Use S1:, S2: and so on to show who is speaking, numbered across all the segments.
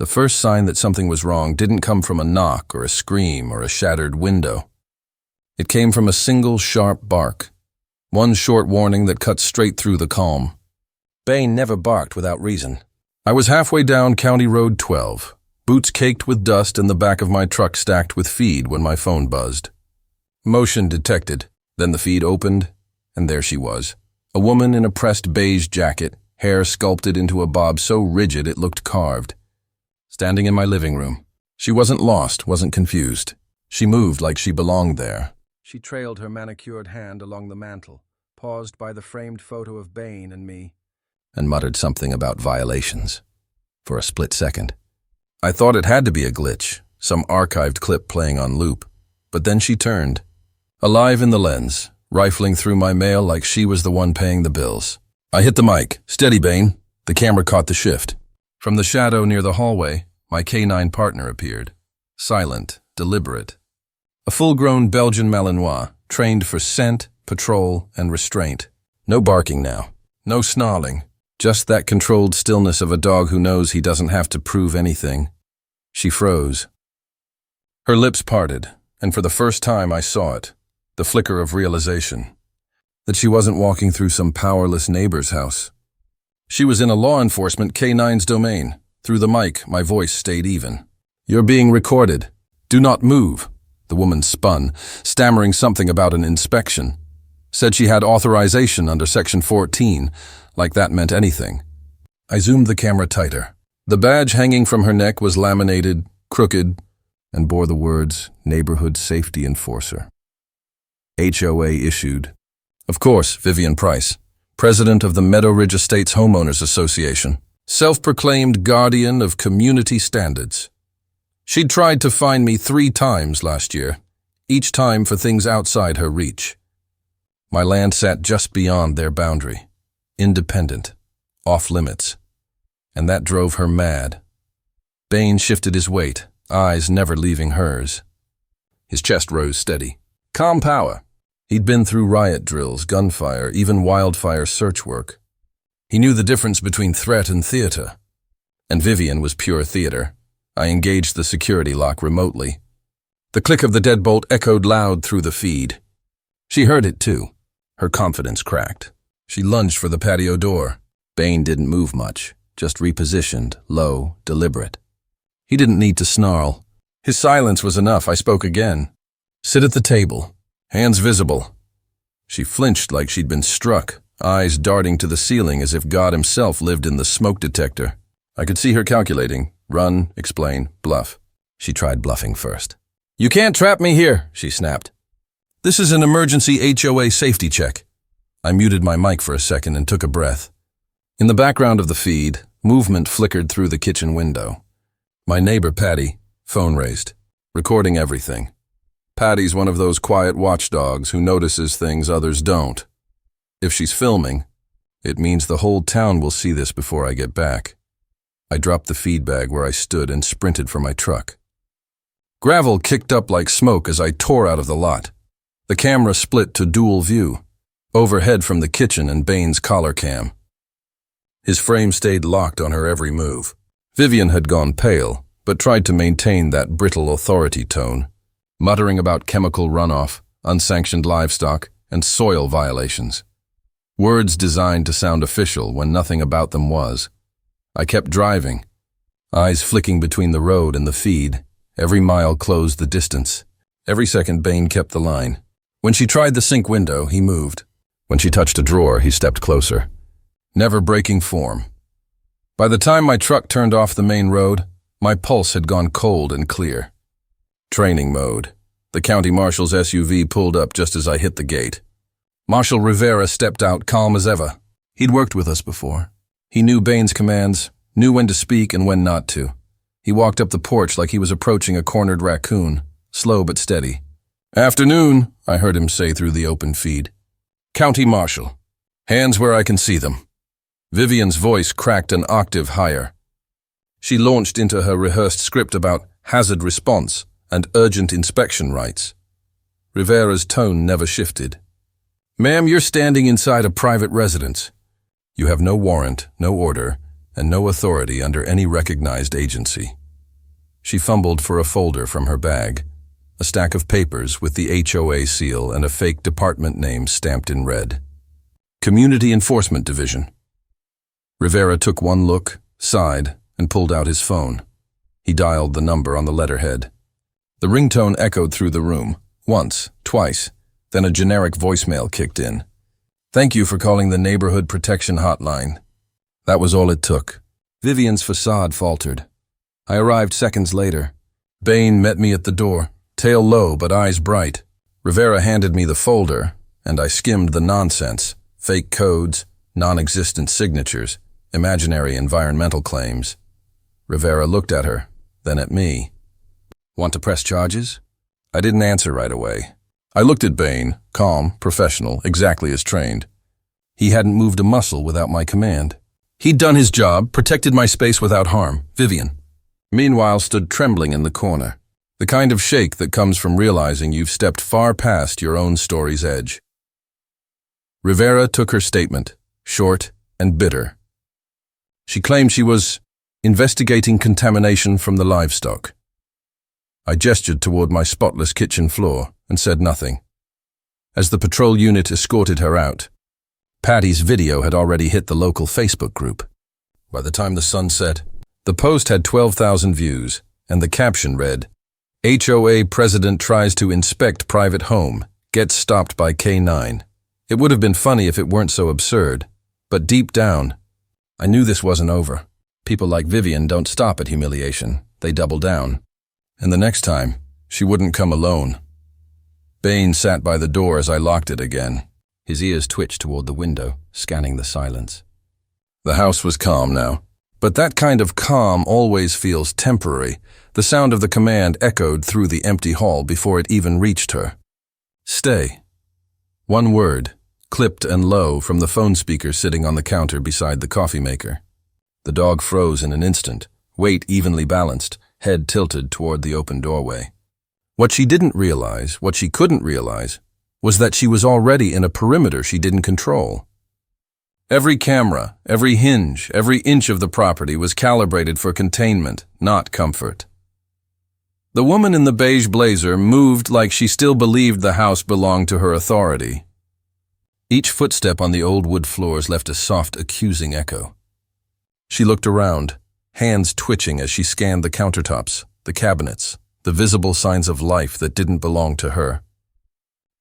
S1: The first sign that something was wrong didn't come from a knock or a scream or a shattered window. It came from a single sharp bark, one short warning that cut straight through the calm. Bain never barked without reason. I was halfway down County Road 12, boots caked with dust and the back of my truck stacked with feed when my phone buzzed. Motion detected, then the feed opened, and there she was. A woman in a pressed beige jacket, hair sculpted into a bob so rigid it looked carved. Standing in my living room. She wasn't lost, wasn't confused. She moved like she belonged there. She trailed her manicured hand along the mantel, paused by the framed photo of Bain and me, and muttered something about violations. For a split second. I thought it had to be a glitch, some archived clip playing on loop. But then she turned, alive in the lens, rifling through my mail like she was the one paying the bills. I hit the mic. Steady, Bain. The camera caught the shift. From the shadow near the hallway, my canine partner appeared. Silent, deliberate. A full-grown Belgian Malinois, trained for scent, patrol, and restraint. No barking now. No snarling. Just that controlled stillness of a dog who knows he doesn't have to prove anything. She froze. Her lips parted, and for the first time I saw it, the flicker of realization, that she wasn't walking through some powerless neighbor's house. She was in a law enforcement K9's domain. Through the mic, my voice stayed even. "You're being recorded. Do not move." The woman spun, stammering something about an inspection. Said she had authorization under Section 14, like that meant anything. I zoomed the camera tighter. The badge hanging from her neck was laminated, crooked, and bore the words, Neighborhood Safety Enforcer. HOA issued. Of course, Vivian Price, president of the Meadow Ridge Estates Homeowners Association, self-proclaimed guardian of community standards. She'd tried to find me 3 times last year, each time for things outside her reach. My land sat just beyond their boundary, independent, off-limits, and that drove her mad. Bain shifted his weight, eyes never leaving hers. His chest rose steady. Calm power. He'd been through riot drills, gunfire, even wildfire search work. He knew the difference between threat and theater. And Vivian was pure theater. I engaged the security lock remotely. The click of the deadbolt echoed loud through the feed. She heard it too. Her confidence cracked. She lunged for the patio door. Bain didn't move much, just repositioned, low, deliberate. He didn't need to snarl. His silence was enough. I spoke again. Sit at the table, hands visible. She flinched like she'd been struck, eyes darting to the ceiling as if God himself lived in the smoke detector. I could see her calculating. Run, explain, bluff. She tried bluffing first. "You can't trap me here," she snapped. "This is an emergency HOA safety check." I muted my mic for a second and took a breath. In the background of the feed, movement flickered through the kitchen window. My neighbor, Patty, phone raised, recording everything. Patty's one of those quiet watchdogs who notices things others don't. If she's filming, it means the whole town will see this before I get back. I dropped the feed bag where I stood and sprinted for my truck. Gravel kicked up like smoke as I tore out of the lot. The camera split to dual view, overhead from the kitchen and Bain's collar cam. His frame stayed locked on her every move. Vivian had gone pale, but tried to maintain that brittle authority tone, muttering about chemical runoff, unsanctioned livestock, and soil violations. Words designed to sound official when nothing about them was. I kept driving, eyes flicking between the road and the feed. Every mile closed the distance. Every second Bain kept the line. When she tried the sink window, he moved. When she touched a drawer, he stepped closer, never breaking form. By the time my truck turned off the main road, my pulse had gone cold and clear. Training mode. The county marshal's SUV pulled up just as I hit the gate. Marshal Rivera stepped out, calm as ever. He'd worked with us before. He knew Bain's commands, knew when to speak and when not to. He walked up the porch like he was approaching a cornered raccoon, slow but steady. "Afternoon," I heard him say through the open feed. "County Marshal. Hands where I can see them." Vivian's voice cracked an octave higher. She launched into her rehearsed script about hazard response and urgent inspection rights. Rivera's tone never shifted. "Ma'am, you're standing inside a private residence. You have no warrant, no order, and no authority under any recognized agency. She fumbled for a folder from her bag, a stack of papers with the HOA seal and a fake department name stamped in red. Community Enforcement Division. Rivera took one look, sighed, and pulled out his phone. He dialed the number on the letterhead. The ringtone echoed through the room, once, twice, then a generic voicemail kicked in. "Thank you for calling the Neighborhood Protection Hotline." That was all it took. Vivian's facade faltered. I arrived seconds later. Bain met me at the door, tail low but eyes bright. Rivera handed me the folder, and I skimmed the nonsense, fake codes, non-existent signatures, imaginary environmental claims. Rivera looked at her, then at me. "Want to press charges?" I didn't answer right away. I looked at Bain, calm, professional, exactly as trained. He hadn't moved a muscle without my command. He'd done his job, protected my space without harm. Vivian, meanwhile, stood trembling in the corner, the kind of shake that comes from realizing you've stepped far past your own story's edge. Rivera took her statement, short and bitter. She claimed she was investigating contamination from the livestock. I gestured toward my spotless kitchen floor and said nothing. As the patrol unit escorted her out, Patty's video had already hit the local Facebook group. By the time the sun set, the post had 12,000 views, and the caption read, "HOA President tries to inspect private home, gets stopped by K9. It would have been funny if it weren't so absurd, but deep down, I knew this wasn't over. People like Vivian don't stop at humiliation, they double down. And the next time, she wouldn't come alone. Bain sat by the door as I locked it again. His ears twitched toward the window, scanning the silence. The house was calm now, but that kind of calm always feels temporary. The sound of the command echoed through the empty hall before it even reached her. "Stay." One word, clipped and low from the phone speaker sitting on the counter beside the coffee maker. The dog froze in an instant, weight evenly balanced, head tilted toward the open doorway. What she didn't realize, what she couldn't realize, was that she was already in a perimeter she didn't control. Every camera, every hinge, every inch of the property was calibrated for containment, not comfort. The woman in the beige blazer moved like she still believed the house belonged to her authority. Each footstep on the old wood floors left a soft, accusing echo. She looked around, hands twitching as she scanned the countertops, the cabinets, the visible signs of life that didn't belong to her.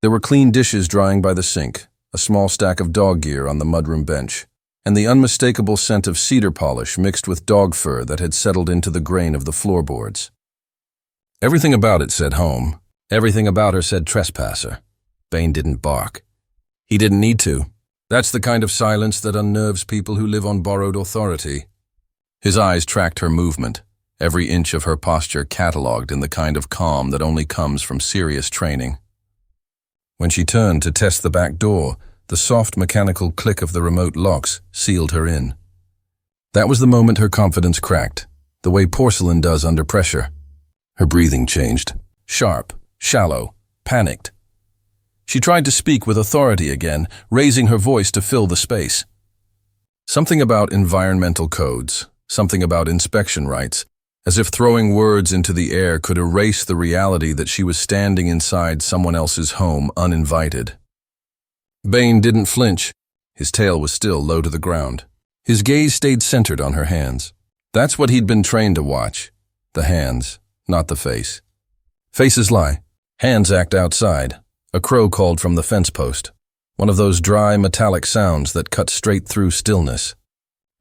S1: There were clean dishes drying by the sink, a small stack of dog gear on the mudroom bench, and the unmistakable scent of cedar polish mixed with dog fur that had settled into the grain of the floorboards. Everything about it said home. Everything about her said trespasser. Bain didn't bark. He didn't need to. That's the kind of silence that unnerves people who live on borrowed authority. His eyes tracked her movement, every inch of her posture catalogued in the kind of calm that only comes from serious training. When she turned to test the back door, the soft mechanical click of the remote locks sealed her in. That was the moment her confidence cracked, the way porcelain does under pressure. Her breathing changed, sharp, shallow, panicked. She tried to speak with authority again, raising her voice to fill the space. Something about environmental codes, something about inspection rights, as if throwing words into the air could erase the reality that she was standing inside someone else's home uninvited. Bain didn't flinch. His tail was still low to the ground. His gaze stayed centered on her hands. That's what he'd been trained to watch. The hands, not the face. Faces lie. Hands act outside. A crow called from the fence post. One of those dry, metallic sounds that cut straight through stillness.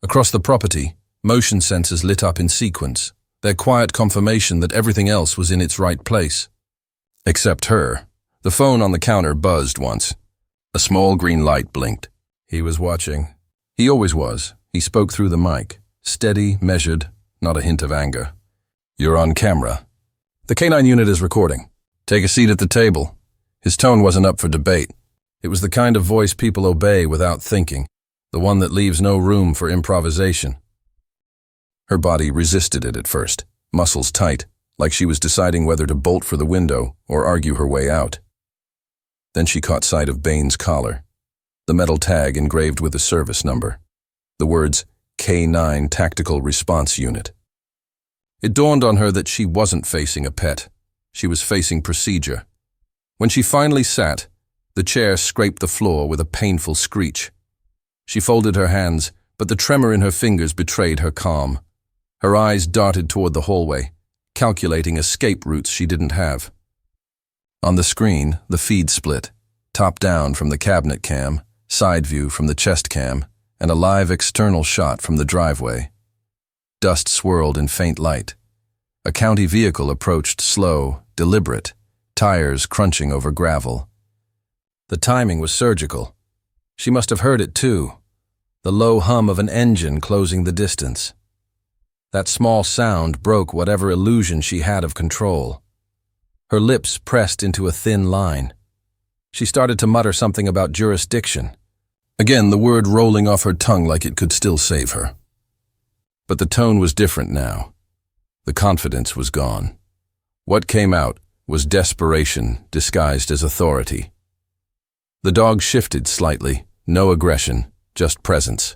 S1: Across the property, motion sensors lit up in sequence, their quiet confirmation that everything else was in its right place. Except her. The phone on the counter buzzed once. A small green light blinked. He was watching. He always was. He spoke through the mic. Steady, measured, not a hint of anger. "You're on camera. The K9 unit is recording. Take a seat at the table." His tone wasn't up for debate. It was the kind of voice people obey without thinking, the one that leaves no room for improvisation. Her body resisted it at first, muscles tight, like she was deciding whether to bolt for the window or argue her way out. Then she caught sight of Bain's collar, the metal tag engraved with a service number, the words K-9 Tactical Response Unit. It dawned on her that she wasn't facing a pet. She was facing procedure. When she finally sat, the chair scraped the floor with a painful screech. She folded her hands, but the tremor in her fingers betrayed her calm. Her eyes darted toward the hallway, calculating escape routes she didn't have. On the screen, the feed split, top down from the cabinet cam, side view from the chest cam, and a live external shot from the driveway. Dust swirled in faint light. A county vehicle approached slow, deliberate, tires crunching over gravel. The timing was surgical. She must have heard it too, the low hum of an engine closing the distance. That small sound broke whatever illusion she had of control. Her lips pressed into a thin line. She started to mutter something about jurisdiction. Again, the word rolling off her tongue like it could still save her. But the tone was different now. The confidence was gone. What came out was desperation disguised as authority. The dog shifted slightly, no aggression, just presence.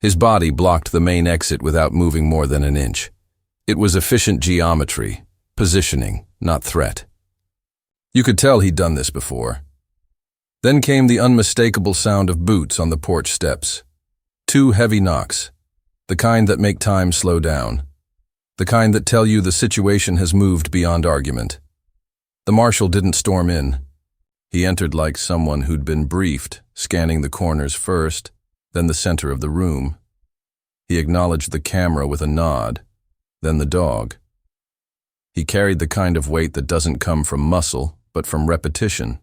S1: His body blocked the main exit without moving more than an inch. It was efficient geometry, positioning, not threat. You could tell he'd done this before. Then came the unmistakable sound of boots on the porch steps. 2 heavy knocks, the kind that make time slow down, the kind that tell you the situation has moved beyond argument. The marshal didn't storm in. He entered like someone who'd been briefed, scanning the corners first, then the center of the room. He acknowledged the camera with a nod, then the dog. He carried the kind of weight that doesn't come from muscle, but from repetition.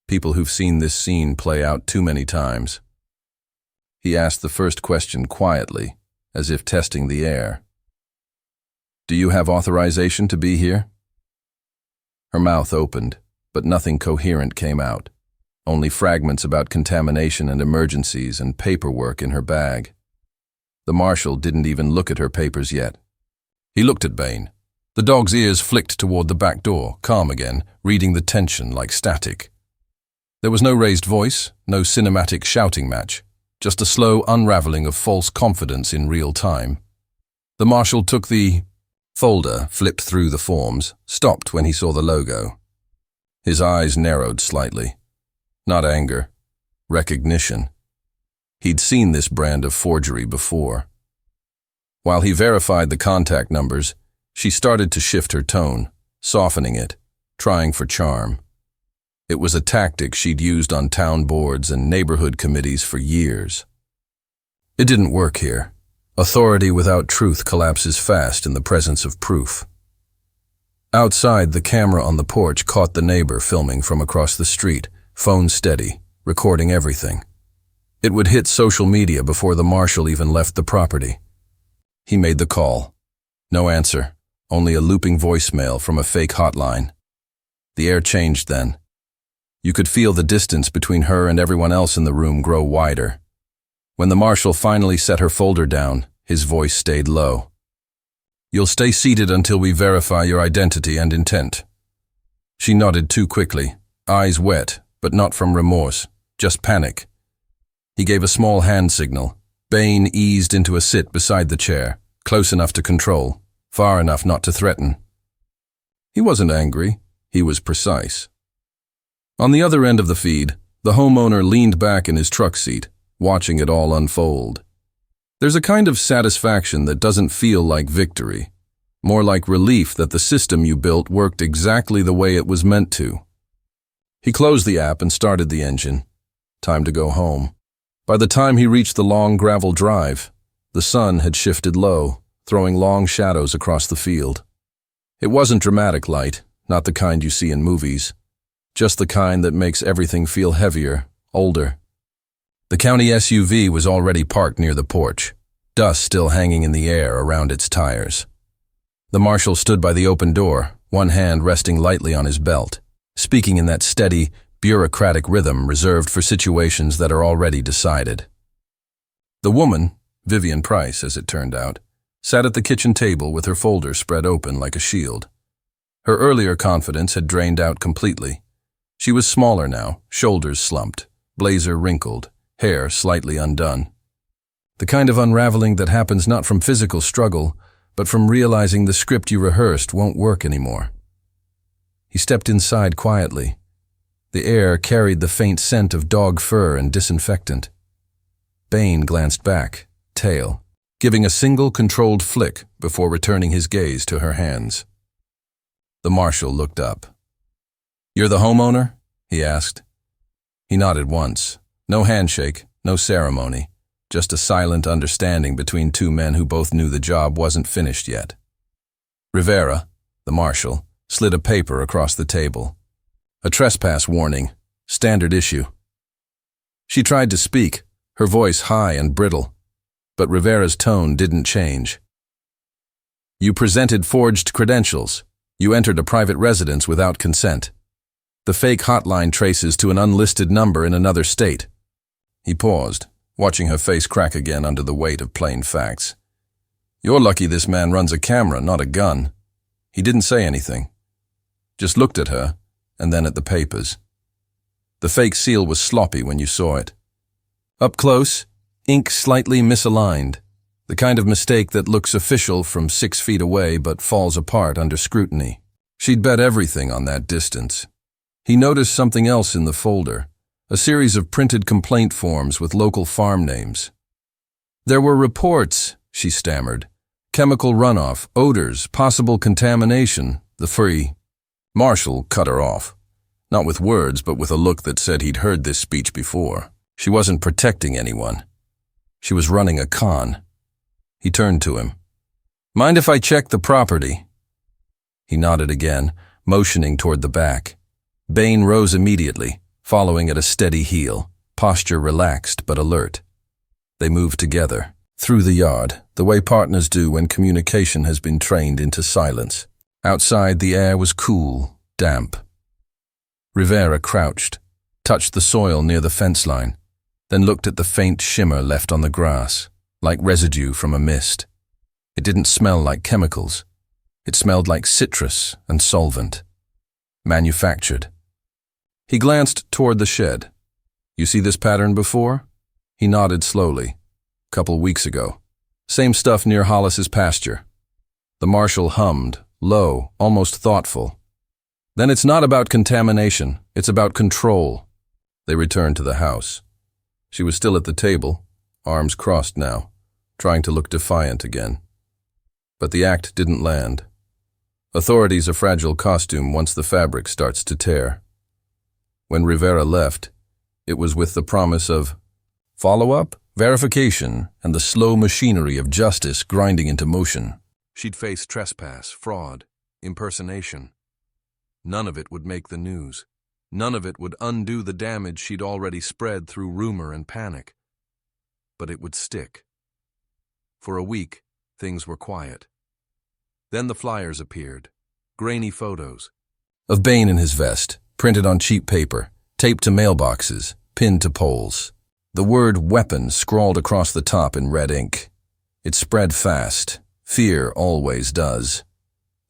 S1: People who've seen this scene play out too many times. He asked the first question quietly, as if testing the air. "Do you have authorization to be here?" Her mouth opened, but nothing coherent came out. Only fragments about contamination and emergencies and paperwork in her bag. The marshal didn't even look at her papers yet. He looked at Bain. The dog's ears flicked toward the back door, calm again, reading the tension like static. There was no raised voice, no cinematic shouting match, just a slow unraveling of false confidence in real time. The marshal took the folder, flipped through the forms, stopped when he saw the logo. His eyes narrowed slightly. Not anger, recognition. He'd seen this brand of forgery before. While he verified the contact numbers, she started to shift her tone, softening it, trying for charm. It was a tactic she'd used on town boards and neighborhood committees for years. It didn't work here. Authority without truth collapses fast in the presence of proof. Outside, the camera on the porch caught the neighbor filming from across the street, phone steady, recording everything. It would hit social media before the marshal even left the property. He made the call. No answer, only a looping voicemail from a fake hotline. The air changed then. You could feel the distance between her and everyone else in the room grow wider. When the marshal finally set her folder down, his voice stayed low. "You'll stay seated until we verify your identity and intent." She nodded too quickly, eyes wet, but not from remorse, just panic. He gave a small hand signal. Bain eased into a sit beside the chair, close enough to control, far enough not to threaten. He wasn't angry, he was precise. On the other end of the feed, the homeowner leaned back in his truck seat, watching it all unfold. There's a kind of satisfaction that doesn't feel like victory, more like relief that the system you built worked exactly the way it was meant to. He closed the app and started the engine. Time to go home. By the time he reached the long gravel drive, the sun had shifted low, throwing long shadows across the field. It wasn't dramatic light, not the kind you see in movies, just the kind that makes everything feel heavier, older. The county SUV was already parked near the porch, dust still hanging in the air around its tires. The marshal stood by the open door, one hand resting lightly on his belt, speaking in that steady, bureaucratic rhythm reserved for situations that are already decided. The woman, Vivian Price as it turned out, sat at the kitchen table with her folder spread open like a shield. Her earlier confidence had drained out completely. She was smaller now, shoulders slumped, blazer wrinkled, hair slightly undone. The kind of unraveling that happens not from physical struggle, but from realizing the script you rehearsed won't work anymore. He stepped inside quietly. The air carried the faint scent of dog fur and disinfectant. Bain glanced back, tail, giving a single controlled flick before returning his gaze to her hands. The marshal looked up. "You're the homeowner?" he asked. He nodded once. No handshake, no ceremony, just a silent understanding between two men who both knew the job wasn't finished yet. Rivera, the marshal, slid a paper across the table. A trespass warning, standard issue. She tried to speak, her voice high and brittle, but Rivera's tone didn't change. "You presented forged credentials. You entered a private residence without consent. The fake hotline traces to an unlisted number in another state." He paused, watching her face crack again under the weight of plain facts. "You're lucky this man runs a camera, not a gun." He didn't say anything, just looked at her, and then at the papers. The fake seal was sloppy when you saw it. Up close, ink slightly misaligned, the kind of mistake that looks official from 6 feet away but falls apart under scrutiny. She'd bet everything on that distance. He noticed something else in the folder, a series of printed complaint forms with local farm names. "There were reports," she stammered. "Chemical runoff, odors, possible contamination, the free." Marshall cut her off, not with words but with a look that said he'd heard this speech before. She wasn't protecting anyone. She was running a con. He turned to him. "Mind if I check the property?" He nodded again, motioning toward the back. Bain rose immediately, following at a steady heel, posture relaxed but alert. They moved together, through the yard, the way partners do when communication has been trained into silence. Outside, the air was cool, damp. Rivera crouched, touched the soil near the fence line, then looked at the faint shimmer left on the grass, like residue from a mist. It didn't smell like chemicals. It smelled like citrus and solvent. Manufactured. He glanced toward the shed. "You see this pattern before?" He nodded slowly. "Couple weeks ago. Same stuff near Hollis's pasture." The marshal hummed, low, almost thoughtful. "Then it's not about contamination, it's about control." They returned to the house. She was still at the table, arms crossed now, trying to look defiant again. But the act didn't land. Authority's a fragile costume once the fabric starts to tear. When Rivera left, it was with the promise of follow-up, verification, and the slow machinery of justice grinding into motion. She'd face trespass, fraud, impersonation. None of it would make the news. None of it would undo the damage she'd already spread through rumor and panic. But it would stick. For a week, things were quiet. Then the flyers appeared, grainy photos of Bain in his vest, printed on cheap paper, taped to mailboxes, pinned to poles. The word weapon scrawled across the top in red ink. It spread fast. Fear always does.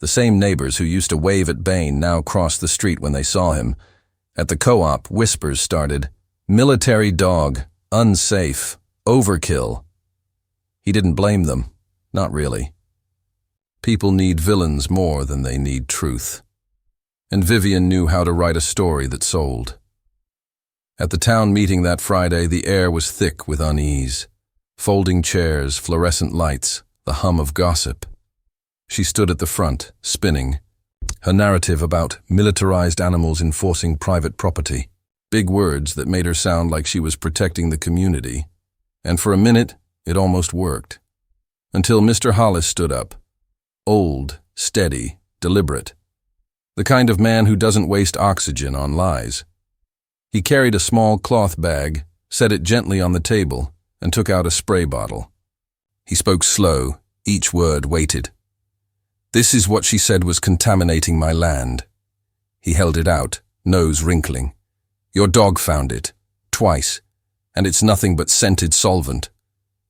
S1: The same neighbors who used to wave at Bain now crossed the street when they saw him. At the co-op, whispers started. Military dog, unsafe, overkill. He didn't blame them. Not really. People need villains more than they need truth. And Vivian knew how to write a story that sold. At the town meeting that Friday, the air was thick with unease. Folding chairs, fluorescent lights, the hum of gossip. She stood at the front, spinning, her narrative about militarized animals enforcing private property. Big words that made her sound like she was protecting the community. And for a minute, it almost worked. Until Mr. Hollis stood up. Old, steady, deliberate. The kind of man who doesn't waste oxygen on lies. He carried a small cloth bag, set it gently on the table, and took out a spray bottle. He spoke slow, each word weighted. "This is what she said was contaminating my land." He held it out, nose wrinkling. "Your dog found it, twice, and it's nothing but scented solvent.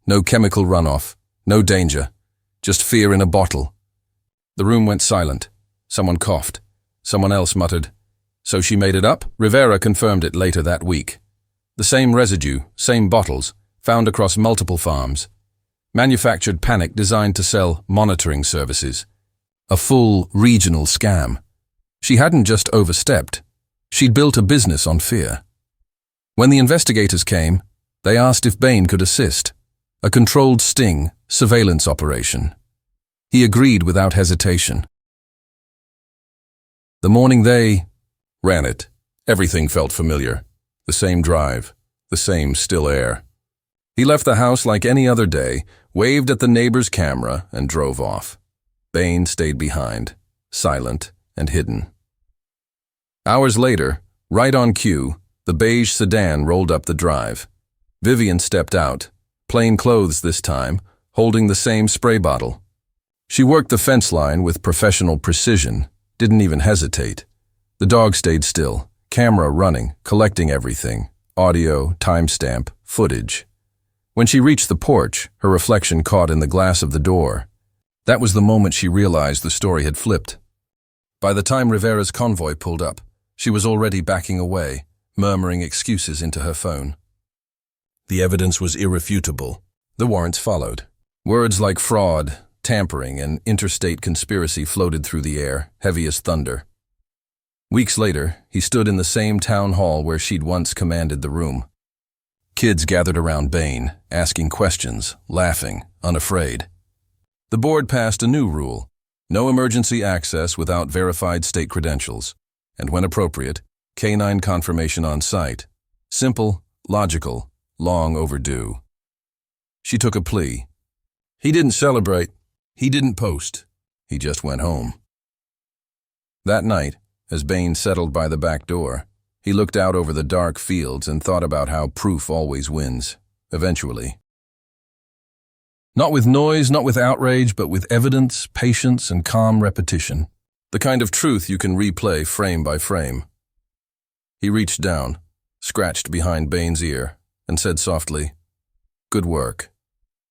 S1: No chemical runoff, no danger, just fear in a bottle." The room went silent. Someone coughed. Someone else muttered, "So she made it up?" Rivera confirmed it later that week. The same residue, same bottles, found across multiple farms, Manufactured panic designed to sell monitoring services. A full regional scam. She hadn't just overstepped. She'd built a business on fear. When the investigators came, they asked if Bain could assist. A controlled sting, surveillance operation. He agreed without hesitation. The morning they ran it, everything felt familiar. The same drive, the same still air. He left the house like any other day, waved at the neighbor's camera, and drove off. Bain stayed behind, silent and hidden. Hours later, right on cue, the beige sedan rolled up the drive. Vivian stepped out, plain clothes this time, holding the same spray bottle. She worked the fence line with professional precision, didn't even hesitate. The dog stayed still, camera running, collecting everything, audio, timestamp, footage. When she reached the porch, her reflection caught in the glass of the door. That was the moment she realized the story had flipped. By the time Rivera's convoy pulled up, she was already backing away, murmuring excuses into her phone. The evidence was irrefutable. The warrants followed. Words like fraud, tampering, and interstate conspiracy floated through the air, heavy as thunder. Weeks later, he stood in the same town hall where she'd once commanded the room. Kids gathered around Bain, asking questions, laughing, unafraid. The board passed a new rule: no emergency access without verified state credentials, and when appropriate, canine confirmation on site. Simple, logical, long overdue. She took a plea. He didn't celebrate. He didn't post. He just went home. That night, as Bain settled by the back door, he looked out over the dark fields and thought about how proof always wins, eventually. Not with noise, not with outrage, but with evidence, patience, and calm repetition. The kind of truth you can replay frame by frame. He reached down, scratched behind Bain's ear, and said softly, "Good work."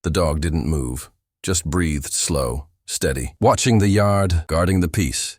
S1: The dog didn't move, just breathed slow, steady, watching the yard, guarding the peace.